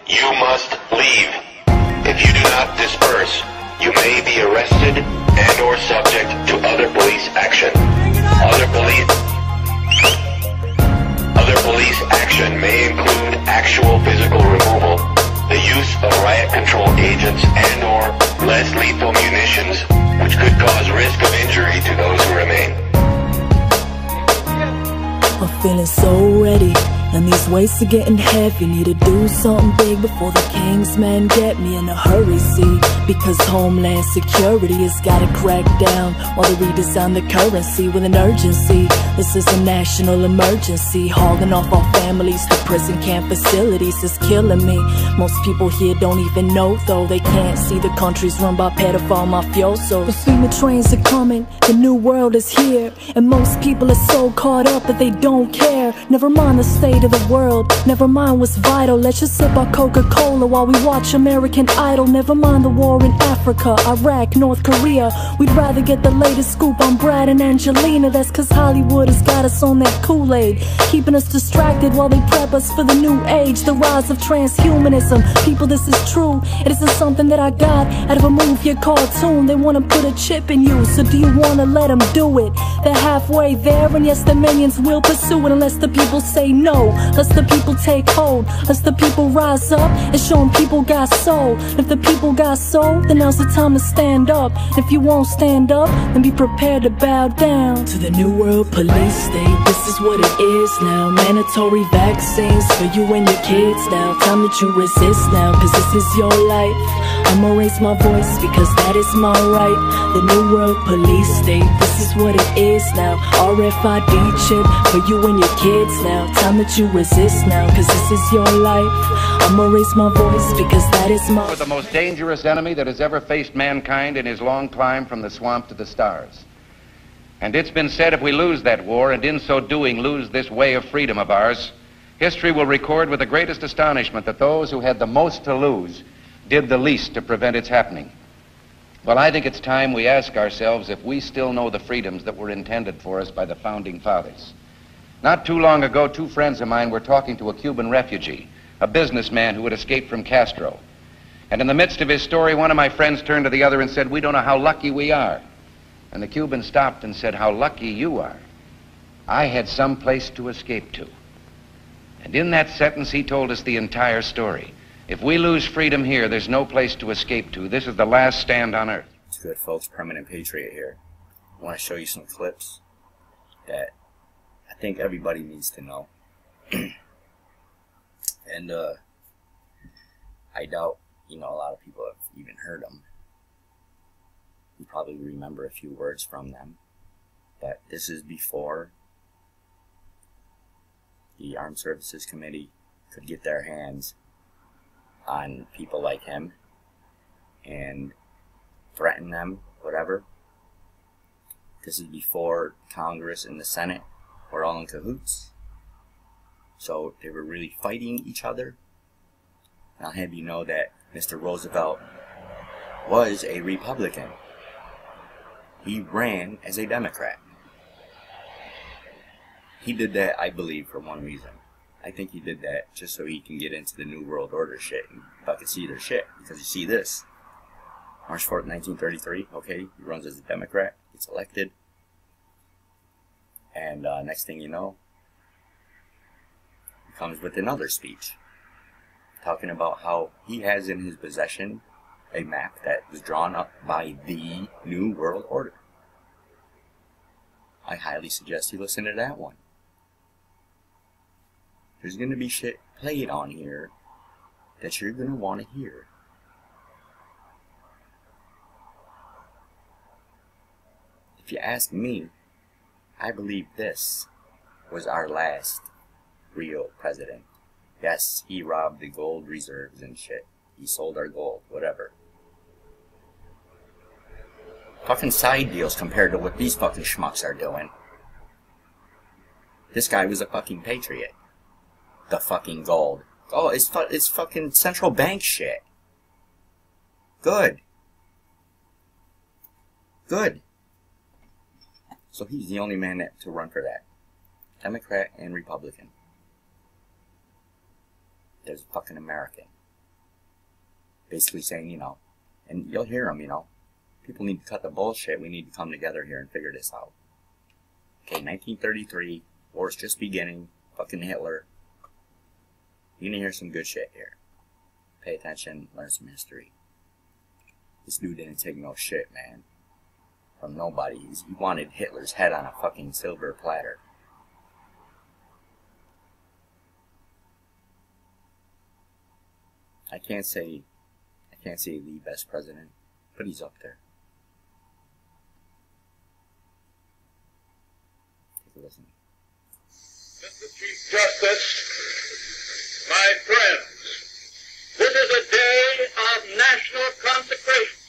You must leave. If you do not disperse, you may be arrested and or subject to other police action. Other police action may include actual physical removal, the use of riot control agents and or less lethal munitions, which could cause risk of injury to those who remain. I'm feeling so ready, and these weights are getting heavy. Need to do something big before the king's men get me in a hurry, see. Because Homeland Security has gotta crack down while they redesign the currency with an urgency. This is a national emergency. Hauling off our families to prison camp facilities is killing me. Most people here don't even know, though. They can't see the country's run by pedophile mafiosos. The FEMA trains are coming, the new world is here, and most people are so caught up that they don't care. Never mind the state of the world, never mind what's vital. Let's just sip our Coca-Cola while we watch American Idol. Never mind the war in Africa, Iraq, North Korea. We'd rather get the latest scoop on Brad and Angelina. That's cause Hollywood has got us on that Kool-Aid, keeping us distracted while they prep us for the new age, the rise of transhumanism. People, this is true. It isn't something that I got out of a movie or cartoon. They wanna put a chip in you, so do you wanna let them do it? They're halfway there, and yes, the minions will pursue it unless the people say no. Let's the people take hold. Let's the people rise up and show them people got soul. If the people got soul, then now's the time to stand up. If you won't stand up, then be prepared to bow down to the new world police state. This is what it is now. Mandatory vaccines for you and your kids now. Time that you resist now, cause this is your life. I'ma raise my voice because that is my right. The new world police state. This is what it is now. RFID chip for you and your kids now. Time that you resist now, cause this is your life. I'ma raise my voice because that is my... We're the most dangerous enemy that has ever faced mankind in his long climb from the swamp to the stars. And it's been said if we lose that war, and in so doing lose this way of freedom of ours, history will record with the greatest astonishment that those who had the most to lose did the least to prevent its happening. Well, I think it's time we ask ourselves if we still know the freedoms that were intended for us by the founding fathers. Not too long ago, two friends of mine were talking to a Cuban refugee, a businessman who had escaped from Castro. And in the midst of his story, one of my friends turned to the other and said, "We don't know how lucky we are." And the Cuban stopped and said, "How lucky you are. I had some place to escape to." And in that sentence, he told us the entire story. If we lose freedom here, there's no place to escape to. This is the last stand on earth. It's good, folks. Permanent Patriot here. I want to show you some clips that I think everybody needs to know. And I doubt, a lot of people have even heard them. You probably remember a few words from them. But this is before the Armed Services Committee could get their hands on people like him and threaten them, whatever. This is before Congress and the Senate were all in cahoots. So they were really fighting each other. And I'll have you know that Mr. Roosevelt was a Republican. He ran as a Democrat. He did that, I believe, for one reason. I think he did that just so he can get into the New World Order shit and fucking see their shit. Because you see this. March 4th, 1933, okay, he runs as a Democrat, gets elected. And next thing you know, he comes with another speech. Talking about how he has in his possession a map that was drawn up by the New World Order. I highly suggest you listen to that one. There's going to be shit played on here that you're going to want to hear. If you ask me, I believe this was our last real president. Yes, he robbed the gold reserves and shit. He sold our gold, whatever. Fucking side deals compared to what these fucking schmucks are doing. This guy was a fucking patriot. The fucking gold. Oh, it's fucking central bank shit. Good. Good. So he's the only man to run for that. Democrat and Republican. There's a fucking American. basically saying, you know, and you'll hear them, you know, people need to cut the bullshit. We need to come together here and figure this out. Okay, 1933, war's just beginning. Fucking Hitler. You're gonna hear some good shit here. Pay attention, learn some history. This dude didn't take no shit, man. From nobody. He wanted Hitler's head on a fucking silver platter. I can't say the best president, but he's up there. Take a listen. Mr. Chief Justice, my friends, this is a day of national consecration.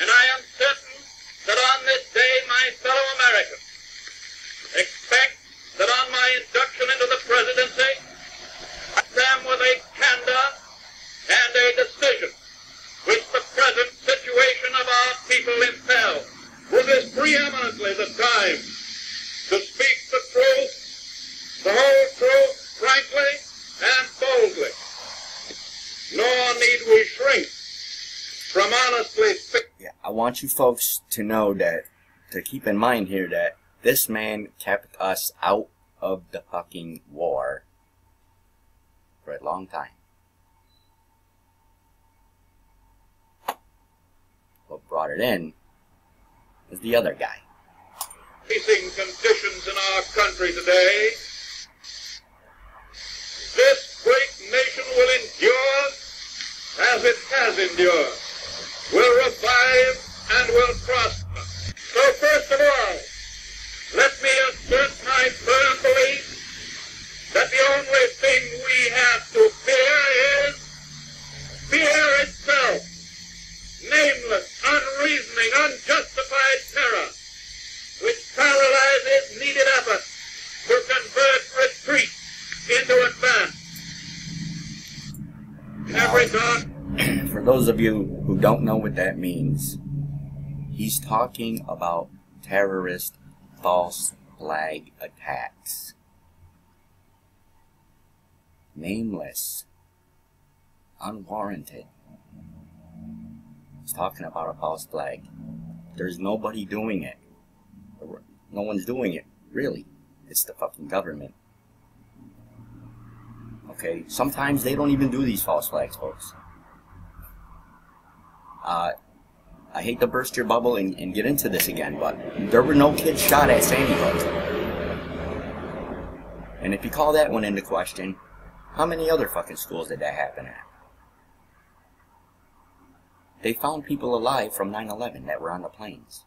And I am certain that on this day my fellow Americans expect that on my induction into the presidency, I am with a candor and a decision which the present situation of our people impels. This is preeminently the time to speak the truth, the whole truth, frankly and boldly. Nor need we shrink from honestly speaking. Yeah, I want you folks to know that, to keep in mind here, that this man kept us out of the fucking war for a long time. What brought it in was the other guy. Facing conditions in our country today, this great nation will endure as it has endured, will revive and will prosper. So first of all, let me assert my firm belief that the only thing we have to fear is fear itself. Nameless, unreasoning, unjustified terror, which paralyzes needed effort to convert retreat into advance. In every dark... For those of you who don't know what that means, he's talking about terrorist false flag attacks. Nameless, unwarranted. He's talking about a false flag. There's nobody doing it. No one's doing it, really. It's the fucking government. Okay, sometimes they don't even do these false flags, folks. I hate to burst your bubble and get into this again, but there were no kids shot at Sandy Hook. And if you call that one into question, how many other fucking schools did that happen at? They found people alive from 9/11 that were on the planes.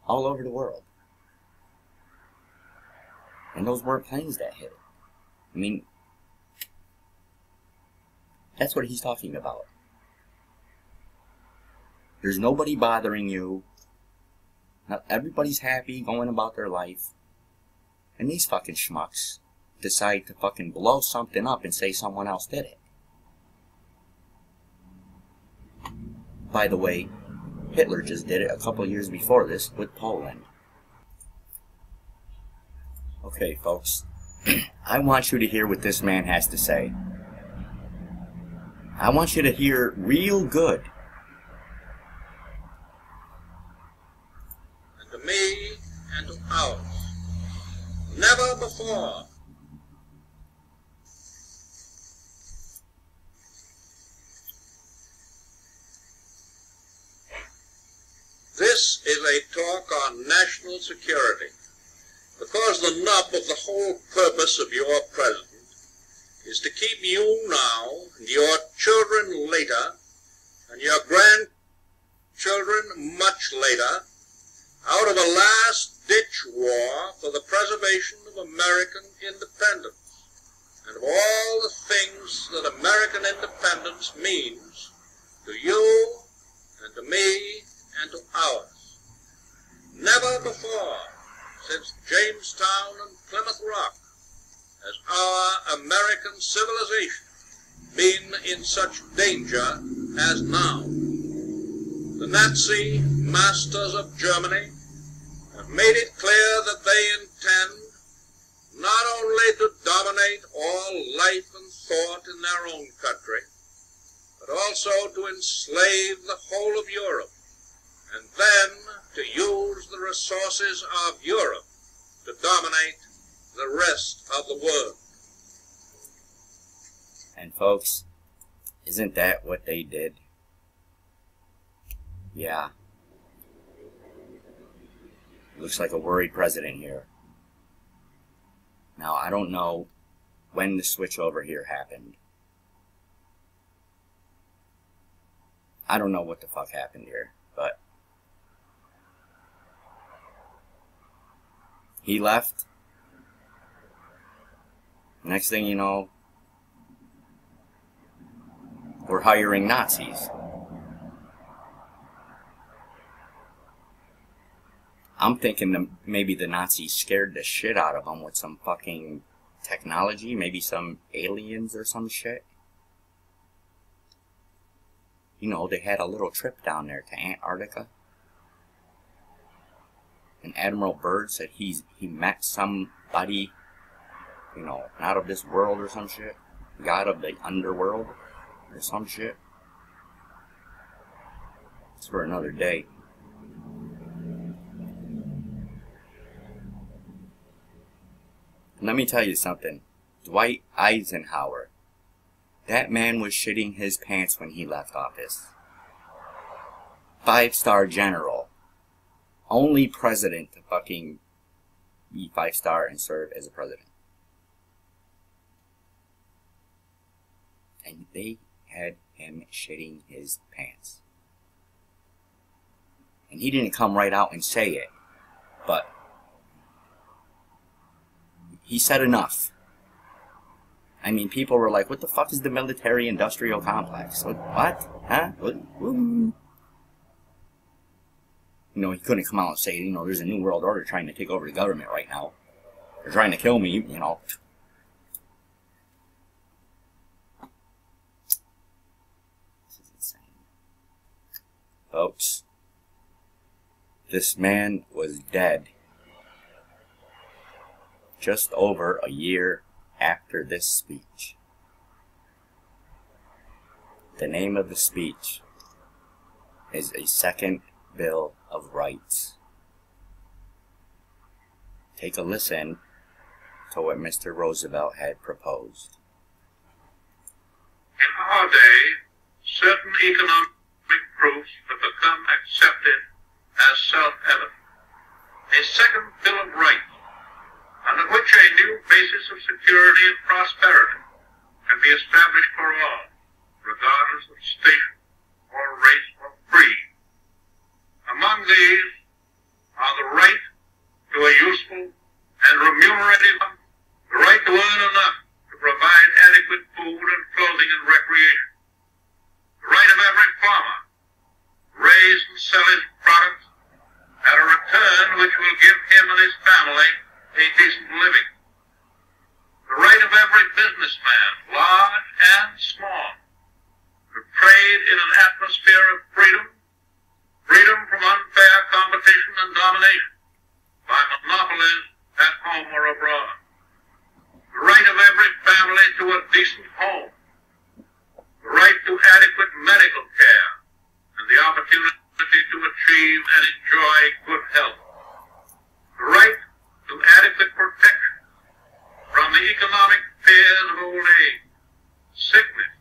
All over the world. And those weren't planes that hit it. I mean, that's what he's talking about. There's nobody bothering you. Not everybody's happy going about their life. And these fucking schmucks decide to fucking blow something up and say someone else did it. By the way, Hitler just did it a couple years before this with Poland. Okay, folks. I want you to hear what this man has to say. I want you to hear real good. And to me and to ours, never before this is a talk on national security, because the nub of the whole purpose of your president is to keep you now, and your children later, and your grandchildren much later, out of a last-ditch war for the preservation of American independence, and of all the things that American independence means to you, and to me, and to ours. Never before, since Jamestown and Plymouth Rock, has our American civilization been in such danger as now. The Nazi masters of Germany have made it clear that they intend not only to dominate all life and thought in their own country, but also to enslave the whole of Europe, and then to use the resources of Europe to dominate the rest of the world. And folks, isn't that what they did? Yeah. Looks like a worried president here. Now, I don't know when the switch over here happened. I don't know what the fuck happened here, but he left. Next thing you know, we're hiring Nazis. I'm thinking maybe the Nazis scared the shit out of them with some fucking technology, maybe some aliens or some shit. You know, they had a little trip down there to Antarctica. And Admiral Byrd said he met somebody, you know, out of this world or some shit. God of the underworld or some shit. It's for another day. Let me tell you something. Dwight Eisenhower. That man was shitting his pants when he left office. 5-star general. Only president to fucking be 5-star and serve as a president. And they had him shitting his pants. And he didn't come right out and say it. But he said enough. I mean, people were like, what the fuck is the military-industrial complex? What? Huh? What? You know, he couldn't come out and say, you know, there's a new world order trying to take over the government right now. They're trying to kill me, you know. This is insane. Folks, this man was dead just over a year after this speech. The name of the speech is a Second Bill of Rights. Take a listen to what Mr. Roosevelt had proposed. In our day, certain economic proofs have become accepted as self-evident. A Second Bill of Rights, under which a new basis of security and prosperity can be established for all, regardless of station or race or creed. Among these are the right to a useful and remunerative life, the right to earn enough to provide adequate food and clothing and recreation, the right of every farmer to raise and sell his products at a return which will give him and his family a decent living, the right of every businessman, large and small, to trade in an atmosphere of freedom, freedom from unfair competition and domination by monopolies at home or abroad, the right of every family to a decent home, the right to adequate medical care, and the opportunity to achieve and enjoy good health, the right to adequate protection from the economic fears of old age, sickness,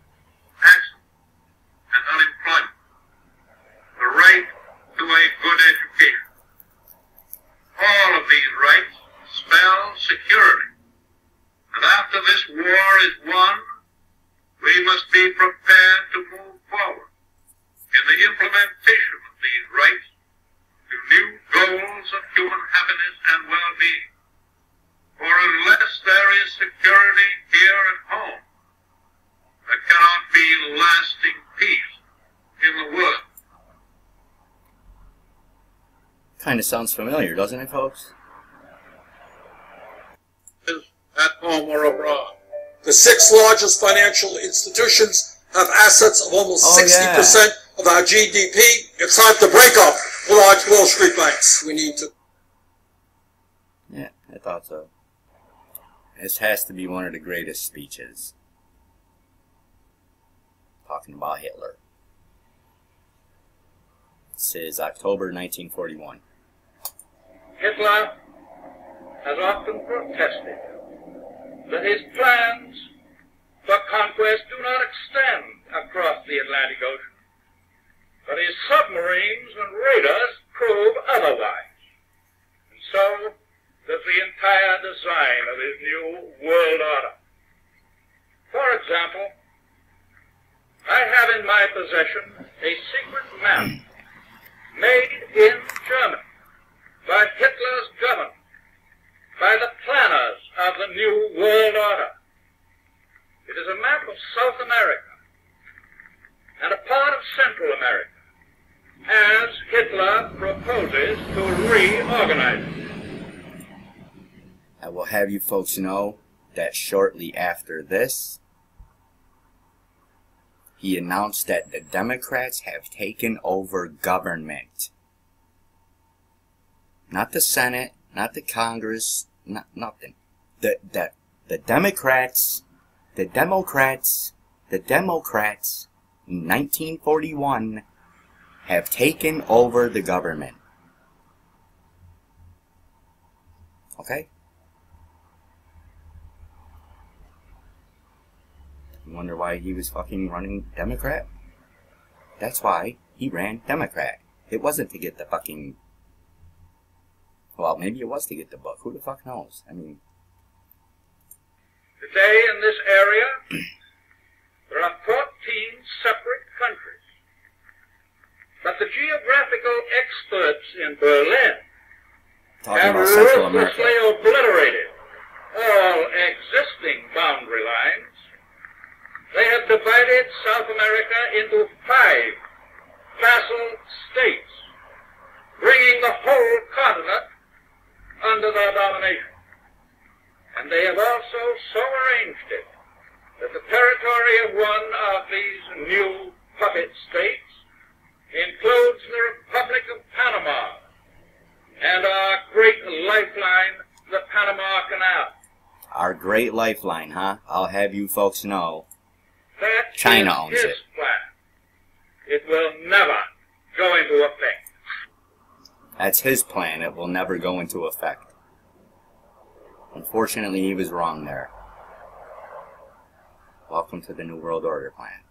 accident, and unemployment, the right to a good education. All of these rights spell security, and after this war is won, we must be prepared to move forward in the implementation of these rights to new goals of human happiness and well-being. For unless there is security here at home, there cannot be lasting peace in the world. Kind of sounds familiar, doesn't it, folks? At home or abroad. The 6 largest financial institutions have assets of almost 60% of our GDP. It's time to break up the large Wall Street banks. We need to. Yeah, I thought so. This has to be one of the greatest speeches. Talking about Hitler. This is October 1941. Hitler has often protested that his plans for conquest do not extend across the Atlantic Ocean, but his submarines and radars prove otherwise. And so does the entire design of his new world order. For example, I have in my possession a secret map made in Germany by Hitler's government, by the planners of the new world order. It is a map of South America and a part of Central America, as Hitler proposes to reorganize it. I will have you folks know that shortly after this, he announced that the Democrats have taken over government. Not the Senate, not the Congress, nothing. The Democrats in 1941 have taken over the government. Okay? You wonder why he was fucking running Democrat? That's why he ran Democrat. It wasn't to get the fucking... Well, maybe it was to get the book. Who the fuck knows? I mean... Today in this area, there are 14 separate countries. But the geographical experts in Berlin have ruthlessly obliterated all existing boundary lines. They have divided South America into 5 vassal states, bringing the whole continent under their domination. And they have also so arranged it that the territory of one of these new puppet states includes the Republic of Panama and our great lifeline, the Panama Canal. Our great lifeline, huh? I'll have you folks know. That China is owns his it. plan. It will never go into effect. That's his plan. It will never go into effect. Unfortunately, he was wrong there. Welcome to the New World Order plan.